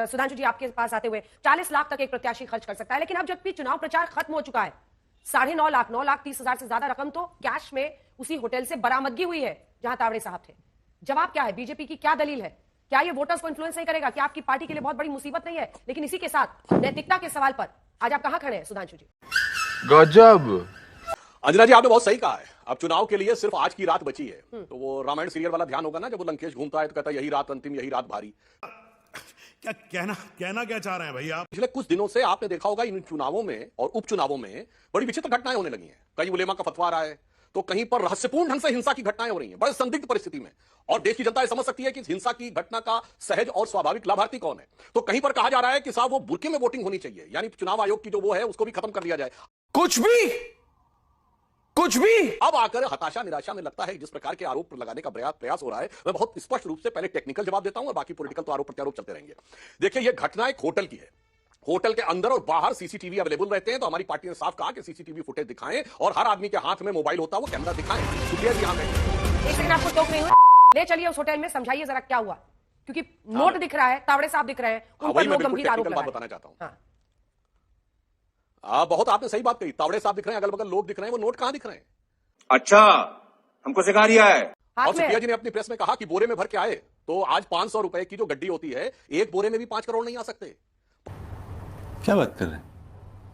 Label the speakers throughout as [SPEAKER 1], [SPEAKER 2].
[SPEAKER 1] सुधांशु जी आपके पास आते हुए 40 लाख तक एक प्रत्याशी खर्च कर सकता है, लेकिन अब जबकि चुनाव प्रचार खत्म हो चुका है, 9.5 लाख 9,30,000 से ज्यादा रकम तो कैश में उसी होटल से बरामदगी हुई है जहां तावड़े साहब थे। जवाब क्या है? बीजेपी की क्या दलील है? क्या ये वोटर्स को इन्फ्लुएंस नहीं करेगा? क्या आपकी पार्टी के लिए बहुत बड़ी मुसीबत नहीं है? लेकिन इसी के साथ नैतिकता के सवाल पर आज आप कहां खड़े हैं सुधांशु जी?
[SPEAKER 2] गजब।
[SPEAKER 3] अंजना जी, आपने बहुत सही कहा है। अब चुनाव के लिए सिर्फ आज की रात बची है। तो वो रामायण सीरियल वाला ध्यान होगा ना, जब वो लंकेश घूमता है तो कहता है यही रात अंतिम, यही रात भारी।
[SPEAKER 4] क्या कहना क्या चाह रहे हैं भैया आप?
[SPEAKER 3] पिछले कुछ दिनों से आपने देखा होगा इन चुनावों में और उपचुनावों में बड़ी विचित्र घटनाएं होने लगी हैं। कहीं उलेमा का फतवा आ रहा है, तो कहीं पर रहस्यपूर्ण ढंग से हिंसा की घटनाएं हो रही हैं, बड़े संदिग्ध परिस्थिति में। और देश की जनता ये समझ सकती है कि इस हिंसा की घटना का सहज और स्वाभाविक लाभार्थी कौन है। तो कहीं पर कहा जा रहा है कि साहब वो बुरके में वोटिंग होनी चाहिए, यानी चुनाव आयोग की जो वो है उसको भी खत्म कर दिया जाए।
[SPEAKER 2] कुछ भी
[SPEAKER 3] अब आकर हताशा निराशा में लगता है जिस प्रकार के आरोप लगाने का प्रयास हो रहा है, मैं बहुत स्पष्ट रूप से पहले टेक्निकल जवाब देता हूं और बाकी पॉलिटिकल तो आरोप प्रत्यारोप चलते रहेंगे। देखिए, यह घटना एक होटल की है। होटल के अंदर और बाहर सीसीटीवी अवेलेबल रहते हैं। तो हमारी पार्टी ने साफ कहा कि सीसीटीवी फुटेज दिखाएं और हर आदमी के हाथ में मोबाइल होता है, वो कैमरा दिखाएं। शुक्रिया जी।
[SPEAKER 1] एक सेकंड, आपको टोक नहीं हुआ? ले चलिए उस होटल में, समझाइए जरा क्या हुआ, क्योंकि नोट दिख रहा है, तावड़े साहब दिख रहे हैं, उन पर लोग गंभीर आरोप लगा रहे हैं।
[SPEAKER 3] बताना चाहता हूं। बहुत आपने सही बात कही। तावड़े साहब दिख रहे हैं, अगल बगल लोग दिख रहे हैं, वो नोट कहां दिख रहे हैं?
[SPEAKER 5] अच्छा, हमको सिखा रिया है।
[SPEAKER 3] और सुप्रिया जी ने अपनी प्रेस में कहा कि बोरे में भर के आए। तो आज 500 रुपए की जो गड्डी होती है, एक बोरे में भी 5 करोड़ नहीं आ सकते।
[SPEAKER 2] क्या बात कर रहे हैं?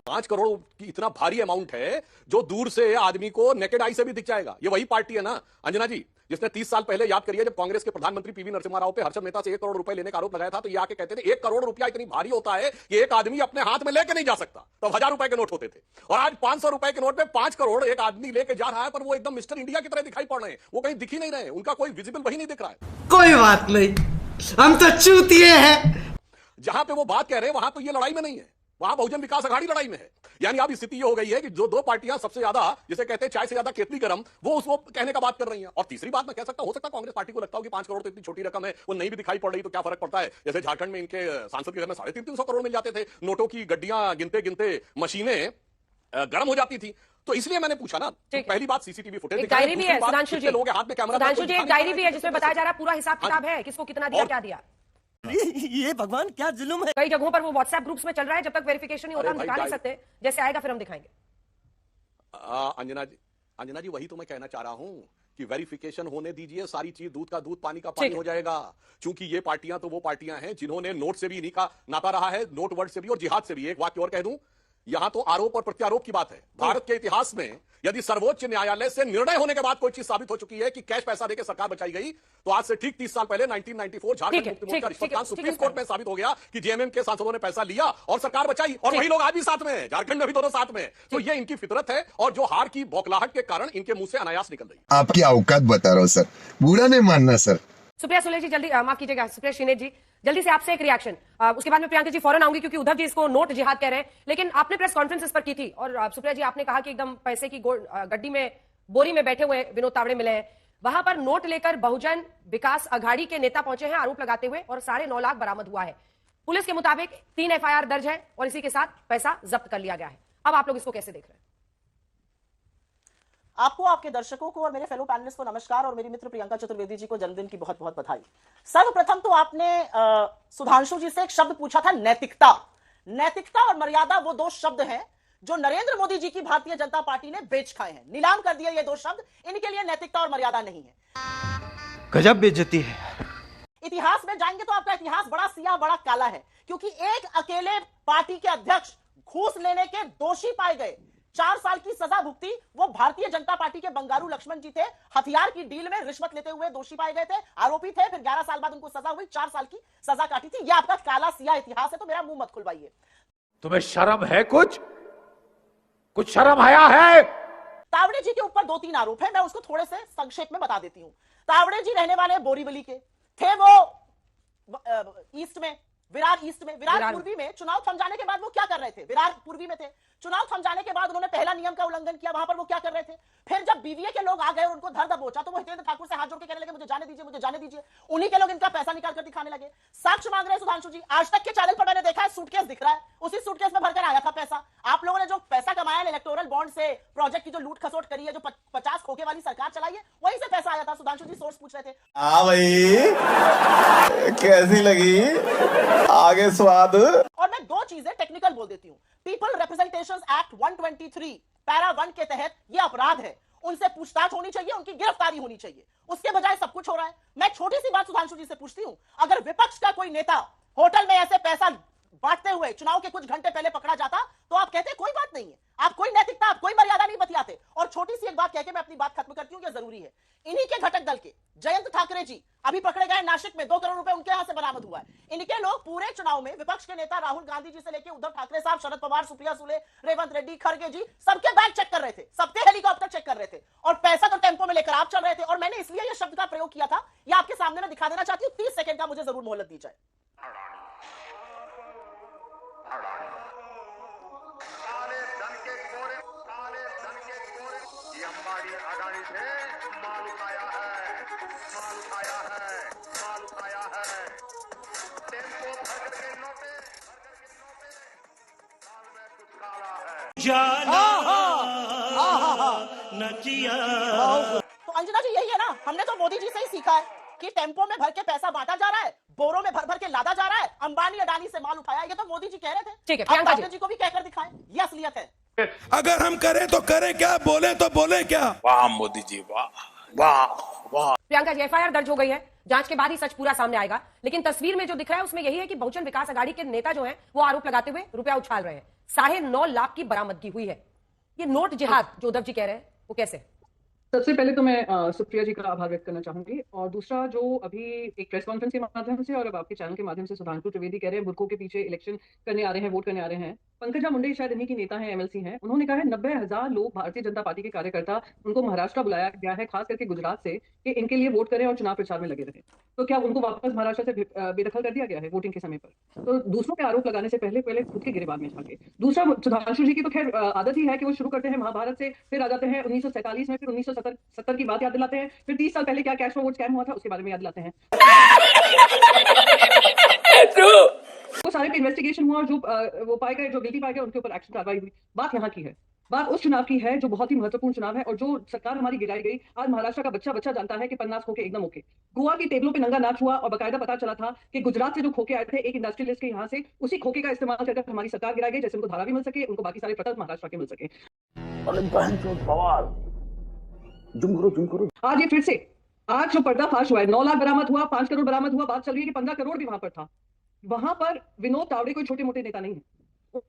[SPEAKER 3] 5 करोड़ की इतना भारी अमाउंट है जो दूर से आदमी को नेकेड आई से भी दिख जाएगा। ये वही पार्टी है ना अंजना जी, जिसने 30 साल पहले, याद करिए, जब कांग्रेस के प्रधानमंत्री पीवी नरसिम्हा राव पे हर्षद मेहता से 1 करोड़ रुपए लेने का आरोप लगाया था, तो ये आके कहते थे 1 करोड़ रुपया इतनी भारी होता है कि एक आदमी अपने हाथ में लेके नहीं जा सकता। तो 1000 रुपए के नोट होते थे, और आज 500 रुपए के नोट में 5 करोड़ एक आदमी लेके जा रहा है, पर वो एकदम मिस्टर इंडिया की तरह दिखाई पड़ रहे हैं। वो कहीं दिख ही नहीं रहे, उनका कोई विजिबल वही नहीं दिख रहा है।
[SPEAKER 6] कोई बात नहीं, हम तो चूतिए हैं।
[SPEAKER 3] जहां पे वो बात कह रहे हैं वहां तो ये लड़ाई में नहीं है, वहां बहुजन विकास अघाड़ी लड़ाई में है। यानी अब स्थिति ये हो गई है कि जो दो पार्टियां सबसे ज्यादा, जिसे कहते हैं चाय से ज्यादा केतली गरम, वो उसको कहने का बात कर रही हैं। और तीसरी बात मैं कह सकता हूं, हो सकता है कांग्रेस पार्टी को लगता हो कि 5 करोड़ तो इतनी छोटी रकम है, वो नहीं भी दिखाई पड़ रही तो क्या फर्क पड़ता है। जैसे झारखंड में इनके सांसद के घर में 350 करोड़ मिल जाते थे, नोटों की गड्डियां गिनते गिनते मशीनें गर्म हो जाती थी। तो इसलिए मैंने पूछा ना, तो पहली बात सीसीटीवी फुटेज,
[SPEAKER 1] एक डायरी भी है सुधांशु जी,
[SPEAKER 3] लोगों के हाथ में कैमरा,
[SPEAKER 1] सुधांशु जी एक डायरी भी है जिसमें बताया जा रहा है, पूरा हिसाब किताब है, किसको कितना दिया, क्या दिया।
[SPEAKER 6] ये भगवान क्या जुल्म है।
[SPEAKER 1] कई जगहों पर वो व्हाट्सएप ग्रुप्स में चल रहा है, जब तक वेरिफिकेशन नहीं होता हम दिखा नहीं सकते, जैसे आएगा फिर हम दिखाएंगे।
[SPEAKER 3] अंजना जी, वही तो मैं कहना चाह रहा हूं कि वेरिफिकेशन होने दीजिए, सारी चीज दूध का दूध पानी का पानी हो जाएगा। क्योंकि ये पार्टियां तो वो पार्टियां हैं जिन्होंने नोट से भी इन्हीं का नाता रहा है, नोट वर्ड से भी और जिहाद से भी। एक वाक्य और कह दूं, यहां तो आरोप और प्रत्यारोप की बात है। भारत के इतिहास में यदि सर्वोच्च न्यायालय से निर्णय होने के बाद कोई चीज साबित हो चुकी है कि कैश पैसा देकर सरकार बचाई गई, तो आज से ठीक 30 साल पहले 1994 झारखंड मुक्ति मोर्चा रिश्वत कांड सुप्रीम कोर्ट में साबित हो गया कि जेएमएम के सांसदों ने पैसा लिया और सरकार बचाई, और वही लोग आज भी साथ में हैं, झारखंड में भी दोनों साथ में हैं। तो ये इनकी फितरत है, और जो हार की बौखलाहट के कारण इनके मुंह से अनायास निकल रही है।
[SPEAKER 7] आपकी औकात बता रहा हूं सर, बुरा नहीं मानना सर।
[SPEAKER 1] सुप्रिया सुले जी जल्दी, माफ कीजिएगा सुप्रिया श्रीनेत जी, जल्दी से आपसे एक रिएक्शन, उसके बाद में प्रियंका जी फौरन आऊंगी, क्योंकि उद्धव जी इसको नोट जिहाद कह रहे हैं। लेकिन आपने प्रेस कॉन्फ्रेंस पर की थी और सुप्रिया जी आपने कहा कि एकदम पैसे की गड्डी में, बोरी में बैठे हुए विनोद तावड़े मिले हैं। वहां पर नोट लेकर बहुजन विकास अघाड़ी के नेता पहुंचे हैं आरोप लगाते हुए, और 9.5 लाख बरामद हुआ है। पुलिस के मुताबिक 3 FIR दर्ज है और इसी के साथ पैसा जब्त कर लिया गया है। अब आप लोग इसको कैसे देख रहे हैं?
[SPEAKER 8] आपको, आपके दर्शकों को और मेरे फेलो पैनलिस्ट को नमस्कार, और मेरी मित्र प्रियंका चतुर्वेदी जी को जन्मदिन की बहुत बहुत बधाई। सर्वप्रथम तो आपने सुधांशु जी से एक शब्द पूछा था, नैतिकता। नैतिकता और मर्यादा वो दो शब्द हैं जो नरेंद्र मोदी जी की भारतीय जनता पार्टी ने बेच खाए हैं, नीलाम कर दिए ये दो शब्द। इनके लिए नैतिकता और मर्यादा नहीं है।
[SPEAKER 6] गजब बेइज्जती है।
[SPEAKER 8] इतिहास में जाएंगे तो आपका इतिहास बड़ा सियाह बड़ा काला है, क्योंकि एक अकेले पार्टी के अध्यक्ष घूस लेने के दोषी पाए गए, 4 साल की सजा भुगती। वो भारतीय जनता पार्टी के बंगारू लक्ष्मण जी थे, हथियार की डील में रिश्वत लेते हुए दोषी पाए गए थे, आरोपी थे। फिर 11 साल बाद उनको सजा हुई, 4 साल की सजा काटी थी। यह आपका काला सियाह इतिहास है, तो मेरा मुंह मत खुलवाइए।
[SPEAKER 2] तुम्हें शर्म है? कुछ शर्म आया है?
[SPEAKER 8] तावड़े जी के ऊपर 2-3 आरोप है, मैं उसको थोड़े से संक्षेप में बता देती हूं। तावड़े जी रहने वाले बोरीवली के थे, वो ईस्ट में, विरार ईस्ट में, विरार पूर्वी में चुनाव थम जाने के बाद वो क्या कर रहे थे? विरार पूर्वी में थे, चुनाव थम जाने के बाद उन्होंने पहला नियम का उल्लंघन किया, वहां पर वो क्या कर रहे थे? फिर जब बीवीए के लोग आ गए और उनको धर दबोचा, तो वो हितेंद्र ठाकुर से हाथ जोड़ के कहने लगे मुझे जाने दीजिए, मुझे जाने दीजिए। उन्हीं के लोग इनका पैसा निकाल कर दिखाने लगे। साक्ष्य मांग रहे हैं सुधांशु जी, आज तक के चैनल पर मैंने देखा है सूटकेस दिख रहा है, उसी सूटकेस में भरकर आया था पैसा। आप लोगों ने जो पैसा कमाया है इलेक्टोरल बॉन्ड से, प्रोजेक्ट की जो लूट खसोट करी है, जो 50 खोखे वाली सरकार चलाई है, वहीं से पैसा आया था। सुधांशु जी सोर्स पूछ रहे थे।
[SPEAKER 9] हाँ भाई, कैसी लगी आगे स्वाद?
[SPEAKER 8] और मैं दो चीजें टेक्निकल बोल देती हूँ। पीपल रिप्रेजेंटेशन एक्ट 123 पैरा 1 के तहत ये अपराध है, उनसे पूछताछ होनी चाहिए, उनकी गिरफ्तारी होनी चाहिए। उसके बजाय सब कुछ हो रहा है। मैं छोटी सी बात सुधांशु जी से पूछती हूँ, अगर विपक्ष का कोई नेता होटल में ऐसे पैसा बांटते हुए चुनाव के कुछ घंटे पहले पकड़ा जाता तो आप कहते कोई बात नहीं है, आप कोई नैतिकता, आप कोई मर्यादा नहीं बतियाते। और छोटी सी एक बात कहकर मैं अपनी बात खत्म करती हूँ, ये जरूरी है। इन्हीं के घटक दल के जयंत ठाकरे जी अभी पकड़े गए नासिक में, 2 करोड़ रुपए उनके यहां से बरामद हुआ है। इनके लोग पूरे चुनाव में विपक्ष के नेता राहुल गांधी जी से लेकर उद्धव ठाकरे साहब, शरद पवार, सुप्रिया सुले, रेवंत रेड्डी, खड़गे जी, सबके बैग चेक कर रहे थे, सबके हेलीकॉप्टर चेक कर रहे थे, और पैसा तो टेम्पो में लेकर आप चल रहे थे। और मैंने इसलिए यह शब्द का प्रयोग किया था, यह आपके सामने मैं दिखा देना चाहती हूँ। 30 सेकंड का मुझे जरूर मोहलत दी जाए। तो अंजना जी, यही है ना, हमने तो मोदी जी से ही सीखा है कि टेम्पो में भर के पैसा बांटा जा रहा है, बोरों में भर भर के लादा जा रहा है, अंबानी अडानी से माल उठाया। ये तो मोदी जी कह रहे थे।
[SPEAKER 1] ठीक है,
[SPEAKER 8] अब
[SPEAKER 1] प्रियंका
[SPEAKER 8] ठाकरे जी को भी कहकर दिखाएं, ये असलियत है।
[SPEAKER 4] अगर हम करें तो करें क्या, बोले तो बोले क्या?
[SPEAKER 5] वाह मोदी जी, वाह वाह वाह।
[SPEAKER 1] प्रियंका जी, एफआईआर दर्ज हो गई है, जांच के बाद ही सच पूरा सामने आएगा। लेकिन तस्वीर में जो दिख रहा है उसमें यही है कि बहुजन विकास अघाड़ी के नेता जो हैं वो आरोप लगाते हुए रुपया उछाल रहे हैं। 9.5 लाख की बरामदगी हुई है। ये नोट जिहाद जो उद्धव जी कह रहे हैं वो कैसे?
[SPEAKER 10] सबसे पहले तो मैं सुप्रिया जी का आभार व्यक्त करना चाहूंगी, और दूसरा जो अभी एक प्रेस कॉन्फ्रेंस के माध्यम से और अब आपके चैनल के माध्यम से सुधांशु त्रिवेदी कह रहे हैं बुरकों के पीछे इलेक्शन करने आ रहे हैं, वोट करने आ रहे हैं। पंकजा मुंडे शायद इन्हीं की नेता हैं, एमएलसी हैं। उन्होंने कहा है 90,000 लोग, भारतीय जनता पार्टी के कार्यकर्ता, उनको महाराष्ट्र बुलाया गया है, खास करके गुजरात से, कि इनके लिए वोट करें और चुनाव प्रचार में लगे रहे। तो क्या उनको वापस महाराष्ट्र से बेदखल कर दिया गया है वोटिंग के समय पर? तो दूसरों पे आरोप लगाने से पहले पहले खुद के गिरेबान में झांके। दूसरा, सुधांशु जी की तो खैर आदत ही है कि वो शुरू करते हैं महाभारत से, फिर आ जाते हैं 1947 में, फिर 1970 की बात याद दिलाते हैं, फिर 30 साल पहले क्या कैश फॉरवर्ड स्कैम हुआ था उसके बारे में याद दिलाते हैं। वो सारे पे इन्वेस्टिगेशन हुआ और जो वो पाए गए, जो गिल्टी पाए गए, उनके ऊपर एक्शन कार्रवाई हुई। बात यहाँ की है, बात उस चुनाव की है जो बहुत ही महत्वपूर्ण चुनाव है, और जो सरकार हमारी गिराई गई। आज महाराष्ट्र का बच्चा बच्चा जानता है कि 50 खोखे एकदम ओके। गोवा की टेबलों पे नंगा नाच हुआ और बकायदा पता चला था कि गुजरात से जो खोखे आए थे एक इंडस्ट्रियलिस्ट के यहाँ से, उसी खोखे का इस्तेमाल करके हमारी सरकार गिराई गई, जैसे उनको धारा भी मिल सके, उनको बाकी सारे प्रकल्प महाराष्ट्र के मिल सके। आज ये फिर से, आज जो पर्दाफाश हुआ है, 9 लाख बरामद हुआ, 5 करोड़ बरामद हुआ, बात चल रही है कि 15 करोड़ भी वहां पर था। वहां पर विनोद तावड़े कोई छोटे मोटे नेता नहीं है।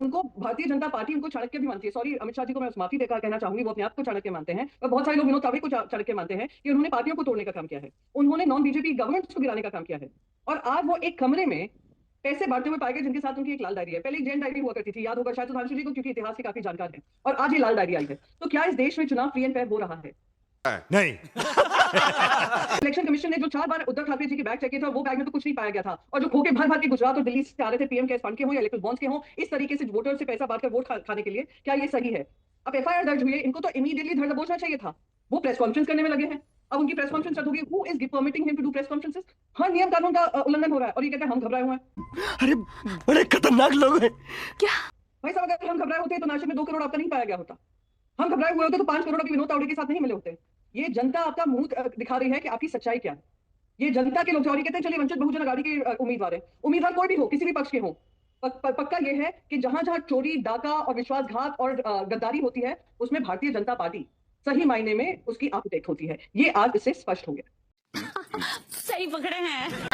[SPEAKER 10] उनको भारतीय जनता पार्टी उनको चाणक्य भी मानती है। सॉरी, अमित शाह जी को मैं माफी देकर कहना चाहूंगी, वो अपने आप को चाणक्य मानते हैं, और बहुत सारे लोग विनोद तावड़े को चाणक्य मानते हैं कि उन्होंने पार्टियों को तोड़ने का काम किया है, उन्होंने नॉन बीजेपी गवर्नमेंट्स को गिराने का काम किया है। और आज वो एक कमरे में पैसे बांटते हुए पाए गए जिनके साथ उनकी एक लाल डायरी है। पहले एक जैन डायरी हुआ करती थी, याद होगा शायद सुधांशु जी को, क्योंकि इतिहास के काफी जानकार है, और आज ये लाल डायरी आई है। तो क्या इस देश में चुनाव फ्री एंड फेयर हो रहा है?
[SPEAKER 4] नहीं।
[SPEAKER 10] इलेक्शन कमीशन ने जो 4 बार उद्धव ठाकरे जी के बैग चेक किए थे, वो बैग में तो कुछ नहीं पाया गया था, और जो खोके भर भर के गुजरात और दिल्ली से आ रहे थे, पीएम केयर्स फंड के हो या इलेक्ट्रल बॉन्ड्स के हो, इस तरीके से वोटर से पैसा बांटकर वोट खाने के लिए, क्या ये सही है? अब एफआईआर दर्ज हुई है, इनको तो इमीडिएटली धर दबोचना चाहिए था। वो प्रेस कॉन्फ्रेंस करने में लगे हैं, अब उनकी प्रेस कॉन्फ्रेंस रद्द होगी। Who is permitting him to do press conferences? हर नियम कानून का उल्लंघन हो रहा है, और ये कहते हैं हम घबराए हुए हैं।
[SPEAKER 6] अरे बड़े खतरनाक लोग हैं।
[SPEAKER 10] क्या भाई साहब, अगर हम घबराए होते तो नासिक में 2 करोड़ आपका नहीं पाया गया होता। हम घबराए हुए होते तो 5 करोड़ अभी विनोद तावड़े के साथ नहीं मिले होते। ये जनता आपका मुंह दिखा रही है कि आपकी सच्चाई क्या है। ये जनता के लोग चौरी कहते हैं, चलिए वंचित बहुजन अघाड़ी के उम्मीदवार है, उम्मीदवार कोई भी हो, किसी भी पक्ष के हो, पक्का ये है कि जहां जहां चोरी, डाका और विश्वासघात और गद्दारी होती है, उसमें भारतीय जनता पार्टी सही मायने में उसकी आर्किटेक्ट होती है। ये आज इससे स्पष्ट हो गया।
[SPEAKER 1] सही पकड़े हैं।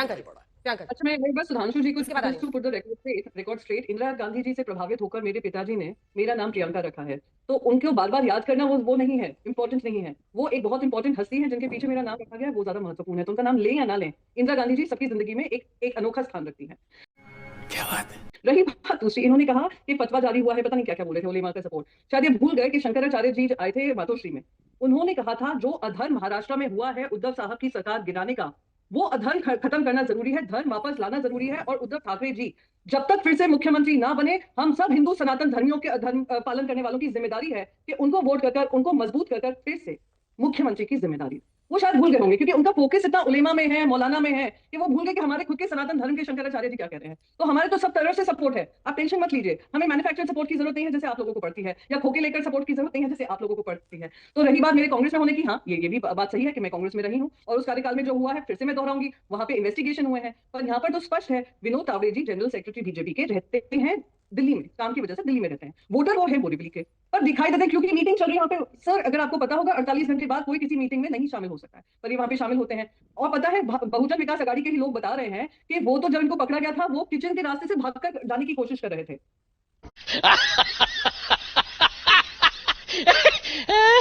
[SPEAKER 10] अच्छा, मैं एक बार सुधांशु जी को रिकॉर्ड स्ट्रेट, इंदिरा गांधी जी से प्रभावित होकर मेरे पिताजी ने मेरा नाम प्रियंका रखा है, तो उनको बार बार याद करना वो नहीं है, इंपॉर्टेंट नहीं है। वो एक बहुत इंपॉर्टेंट हस्ती है जिनके पीछे मेरा नाम रखा गया है, वो ज्यादा महत्वपूर्ण है। तो उनका नाम लें या ना लें, इंदिरा गांधी जी सबकी जिंदगी में एक अनोखा स्थान रखती है।
[SPEAKER 6] क्या बात है।
[SPEAKER 10] रही बात दूसरी, इन्होंने कहा कि फतवा जारी हुआ है, पता नहीं क्या क्या बोले थे ओलेमा का सपोर्ट, शायद ये भूल गए कि शंकराचार्य जी आए थे मातोश्री में। उन्होंने कहा था जो अधर्म महाराष्ट्र में हुआ है उद्धव साहब की सरकार गिराने का, वो अधर्म खत्म करना जरूरी है, धर्म वापस लाना जरूरी है। और उद्धव ठाकरे जी जब तक फिर से मुख्यमंत्री ना बने, हम सब हिंदू सनातन धर्मियों के धर्म पालन करने वालों की जिम्मेदारी है कि उनको वोट कर उनको मजबूत कर फिर से मुख्यमंत्री की जिम्मेदारी वो शायद भूल गए होंगे, क्योंकि उनका फोकस इतना उलेमा में है, मौलाना में है, कि वो भूल गए कि हमारे खुद के सनातन धर्म के शंकराचार्य जी क्या कह रहे हैं। तो हमारे तो सब तरह से सपोर्ट है, आप टेंशन मत लीजिए। हमें मैन्युफैक्चरिंग सपोर्ट की जरूरत नहीं है जैसे आप लोगों को पड़ती है, या खोके लेकर सपोर्ट की जरूरत नहीं है जैसे आप लोगों को पड़ती है। तो रही बात मेरे कांग्रेस में होने की, हाँ ये भी बात सही है कि मैं कांग्रेस में रही हूँ, और उस कार्यकाल में जो हुआ है फिर से मैं दोहराऊंगी, वहां पे इन्वेस्टिगेशन हुए हैं। पर यहाँ पर तो स्पष्ट है, विनोद तावड़े जी जनरल सेक्रेटरी बीजेपी के रहते हैं दिल्ली में, काम की वजह से दिल्ली में रहते हैं, वोटर वो है बोरीवली के, पर दिखाई देते हैं क्योंकि मीटिंग चल रही है वहाँ पे। सर अगर आपको पता होगा 48 घंटे बाद कोई किसी मीटिंग में नहीं शामिल हो सकता है, पर ये वहाँ पे शामिल होते हैं। और पता है बहुजन विकास अघाड़ी के ही लोग बता रहे हैं कि वो तो जब इनको पकड़ा गया था वो किचन के रास्ते से भागकर जाने की कोशिश कर रहे थे।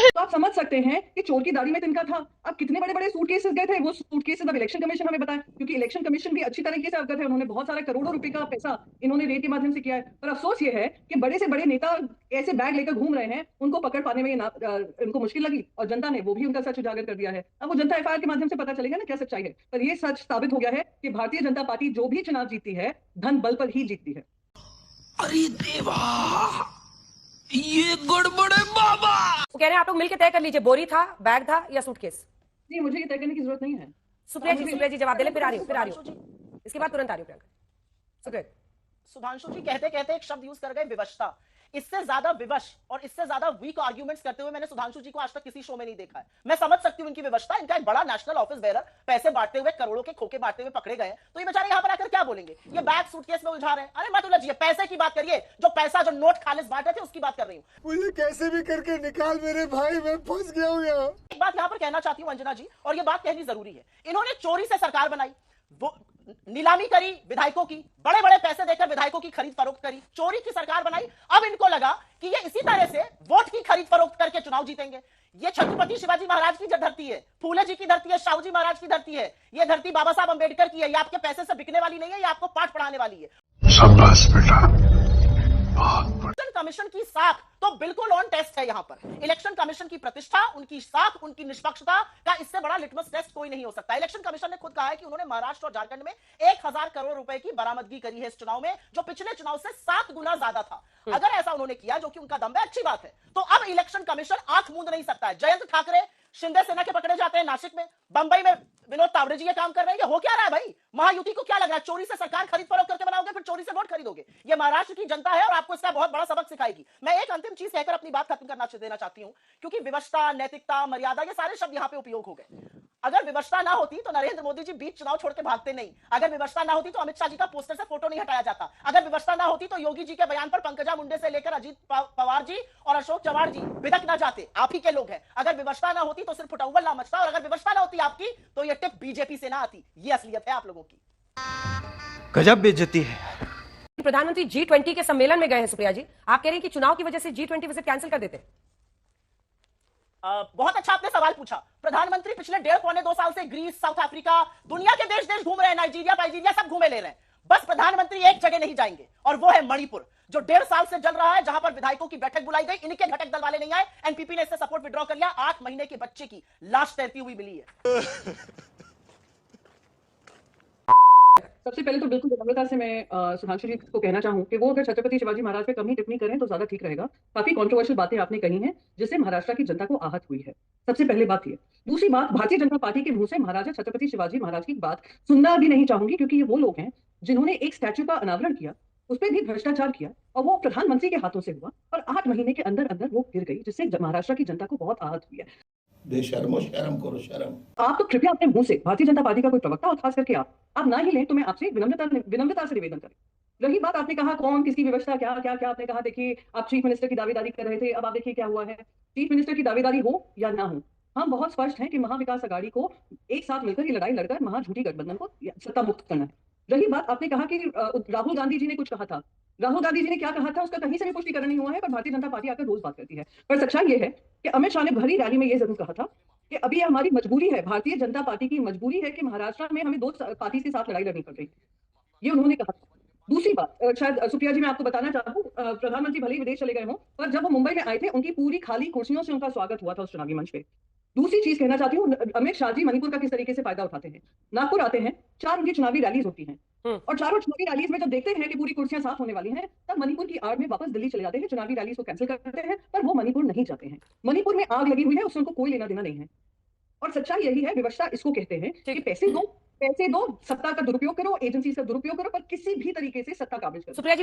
[SPEAKER 10] तो आप समझ सकते हैं कि चोर की दाढ़ी में तिनका था। अब कितने बड़े बड़े सूटकेसेस गए थे, वो सूटकेसेस अब इलेक्शन कमीशन हमें बताए, क्योंकि इलेक्शन कमीशन भी अच्छी तरीके से अवगत है, उन्होंने बहुत सारे करोड़ों रुपए का पैसा इन्होंने रेट के माध्यम से किया है। पर अफसोस ये है कि बड़े से बड़े नेता ऐसे बैग लेकर घूम रहे हैं, उनको पकड़ पाने में इनको मुश्किल लगी, और जनता ने वो भी उनका सच उजागर कर दिया है। अब वो जनता एफआईआर के माध्यम से पता चलेगा ना क्या सच्चाई है। पर ये सच साबित हो गया है कि भारतीय जनता पार्टी जो भी चुनाव जीतती है धन बल पर ही जीतती है।
[SPEAKER 5] अरे देवा, ये गड़बड़ है बाबा।
[SPEAKER 1] वो कह रहे हैं आप लोग मिलकर तय कर लीजिए, बोरी था, बैग था या सूटकेस।
[SPEAKER 10] नहीं, मुझे ये तय करने की जरूरत नहीं है।
[SPEAKER 1] सुप्रिया जी जवाब दे ले, फिर आ रही हूँ, इसके बाद तुरंत आ रही हूँ प्रियंका। सुप्रिया
[SPEAKER 8] सुधांशु जी कहते कहते एक शब्द यूज कर गए, विवशता। इससे ज्यादा विवश और इससे ज्यादा वीक आर्ग्यूमेंट्स करते हुए मैंने सुधांशु जी को आज तक किसी शो में नहीं देखा है। मैं समझ सकती हूं इनकी विवशता, इनका एक बड़ा नेशनल ऑफिस बेरर पैसे बांटते हुए, करोड़ों के खोके बांटते हुए पकड़े गए, तो ये बेचारे यहां पर आकर क्या बोलेंगे? ये बैग सूटकेस में उलझा रहे हैं। अरे मत उलझिए, पैसे की बात करिए, जो पैसा जो नोट खालिस बांटे थे उसकी बात कर रही हूं।
[SPEAKER 6] मुझे कैसे भी करके निकाल मेरे भाई, मैं फंस गया हूं यहाँ।
[SPEAKER 8] एक बात यहां पर कहना चाहती हूं अंजना जी, और ये बात कहनी जरूरी है, इन्होंने चोरी से सरकार बनाई, वो नीलामी करी विधायकों की, बड़े बड़े पैसे देकर विधायकों की खरीद फरोख्त करी, चोरी की सरकार बनाई। अब इनको लगा कि ये इसी तरह से वोट की खरीद फरोख्त करके चुनाव जीतेंगे। ये छत्रपति शिवाजी महाराज की धरती है, फूले जी की धरती है, शाहू जी महाराज की धरती है, ये धरती बाबा साहब अंबेडकर की है। ये आपके पैसे से बिकने वाली नहीं है, ये आपको पाठ पढ़ाने वाली है।
[SPEAKER 5] शाबाश बेटा।
[SPEAKER 8] इलेक्शन कमीशन की साख तो बिल्कुल ऑन टेस्ट है। यहां पर इलेक्शन कमीशन की प्रतिष्ठा, उनकी साख, उनकी निष्पक्षता का इससे बड़ा लिटमस टेस्ट कोई नहीं हो सकता। इलेक्शन कमीशन ने खुद कहा है कि उन्होंने महाराष्ट्र और झारखंड में 1000 करोड़ रुपए की बरामदगी करी है इस चुनाव में, जो पिछले चुनाव से 7 गुना ज्यादा था। अगर ऐसा उन्होंने किया, जो कि उनका दम है, अच्छी बात है, तो अब इलेक्शन कमीशन आंख मूंद नहीं सकता है। जयंत ठाकरे शिंदे सेना के पकड़े जाते हैं नासिक में, बंबई में विनोद तावड़े जी ये काम कर रहे हैं। ये हो क्या रहा है भाई? महायुति को क्या लग रहा है, चोरी से सरकार खरीद फरोख्त करके बनाओगे, फिर चोरी से वोट खरीदोगे? ये महाराष्ट्र की जनता है और आपको इसका बहुत बड़ा सबक सिखाएगी। मैं एक अंतिम चीज कहकर अपनी बात खत्म करना देना चाहती हूं, क्योंकि विवशता, नैतिकता, मर्यादा, ये सारे शब्द यहां पे उपयोग हो गए। अगर विवशता ना होती तो नरेंद्र मोदी जी बीच चुनाव छोड़ के भागते नहीं। अगर विवशता ना होती तो अमित शाह जी का पोस्टर से फोटो नहीं हटाया जाता। अगर विवशता ना होती तो योगी जी के बयान पर पंकजा मुंडे से लेकर अजीत पवार जी और अशोक चव्हाण जी बिदक ना जाते। आप ही के लोग हैं। अगर विवशता ना होती तो सिर्फ फुटअव्वल ना मचता, और अगर विवशता ना होती आपकी तो ये टिप बीजेपी से ना आती। ये असलियत है आप लोगों की।
[SPEAKER 6] गजब बेइज्जती है।
[SPEAKER 1] प्रधानमंत्री G20 के सम्मेलन में गए हैं सुप्रिया जी, आप कह रही हैं कि चुनाव की वजह से G20 विजिट कैंसिल कर देते।
[SPEAKER 8] बहुत अच्छा आपने सवाल पूछा। प्रधानमंत्री पिछले 1.5-2 साल से ग्रीस, साउथ अफ्रीका, दुनिया के देश घूम रहे हैं, नाइजीरिया सब घूमे ले रहे हैं। बस प्रधानमंत्री एक जगह नहीं जाएंगे, और वो है मणिपुर, जो 1.5 साल से जल रहा है, जहां पर विधायकों की बैठक बुलाई गई, इनके घटक दल वाले नहीं आए, एनपीपी ने इससे सपोर्ट विड्रॉ कर लिया। 8 महीने के बच्चे की लाश तैरती हुई मिली है।
[SPEAKER 10] सबसे पहले तो बिल्कुल विनम्रता से मैं सुधांशु जी को कहना चाहूँ कि वो अगर छत्रपति शिवाजी महाराज पे कम ही टिप्पणी करें तो ज्यादा ठीक रहेगा। काफी कंट्रोवर्शियल बातें आपने कही हैं जिससे महाराष्ट्र की जनता को आहत हुई है। सबसे पहले बात ये। दूसरी बात, भारतीय जनता पार्टी के मुंह से महाराजा छत्रपति शिवाजी महाराज की बात सुनना भी नहीं चाहूंगी, क्योंकि ये वो लोग हैं जिन्होंने एक स्टैच्यू का अनावरण किया, उस पर भी भ्रष्टाचार किया, और वो प्रधानमंत्री के हाथों से हुआ, और 8 महीने के अंदर अंदर वो गिर गई, जिससे महाराष्ट्र की जनता को बहुत आहत हुई है।
[SPEAKER 9] बेशर्मो शर्म करो शर्म।
[SPEAKER 10] आप तो कृपया अपने मुंह से भारतीय जनता पार्टी का कोई प्रवक्ता और खास करके आप ना ही लें, तो मैं आपसे विनम्रता से निवेदन करें। रही बात आपने कहा कौन किसकी व्यवस्था क्या क्या क्या, आपने कहा देखिए आप चीफ मिनिस्टर की दावेदारी कर रहे थे, अब आप देखिए क्या हुआ है। चीफ मिनिस्टर की दावेदारी हो या ना हो, हम बहुत स्पष्ट हैं कि महाविकास अघाड़ी को एक साथ मिलकर ये लड़ाई लड़कर महाझूठी गठबंधन को सत्ता मुक्त करना है। रही बात आपने कहा कि राहुल गांधी जी ने कुछ कहा था, राहुल गांधी जी ने क्या कहा था उसका कहीं से भी पुष्टिकरण नहीं हुआ है, पर भारतीय जनता पार्टी आकर रोज बात करती है। पर सच्चाई ये है कि अमित शाह ने भरी रैली में ये जरूर कहा था कि अभी हमारी मजबूरी है, भारतीय जनता पार्टी की मजबूरी है कि महाराष्ट्र में हमें 2 पार्टी के साथ लड़ाई लड़नी पड़ रही, ये उन्होंने कहा। दूसरी बात, शायद सुप्रिया जी मैं आपको बताना चाहूँ, प्रधानमंत्री भले ही विदेश चले गए हों, पर जब वो मुंबई में आए थे उनकी पूरी खाली कुर्सियों से उनका स्वागत हुआ था उस चुनावी मंच पे। दूसरी चीज कहना चाहती हूँ, अमित शाह जी मणिपुर का किस तरीके से फायदा उठाते हैं। नागपुर आते हैं, 4 उनकी चुनावी रैलीज होती हैं, और चारों चुनावी रैलीज में जब देखते हैं कि पूरी कुर्सियां साफ होने वाली हैं, तब मणिपुर की आड़ में वापस दिल्ली चले जाते हैं, चुनावी रैलीज को कैंसिल करते हैं, पर वो मणिपुर नहीं जाते हैं। मणिपुर में आग लगी हुई है, उससे उनको कोई लेना देना नहीं है। और सच्चाई यही है, विवशता इसको कहते हैं कि पैसे दो, सत्ता का दुरुपयोग करो, एजेंसी का दुरुपयोग करो, पर किसी भी तरीके से सत्ता काबिज करो।
[SPEAKER 1] सुप्रिया जी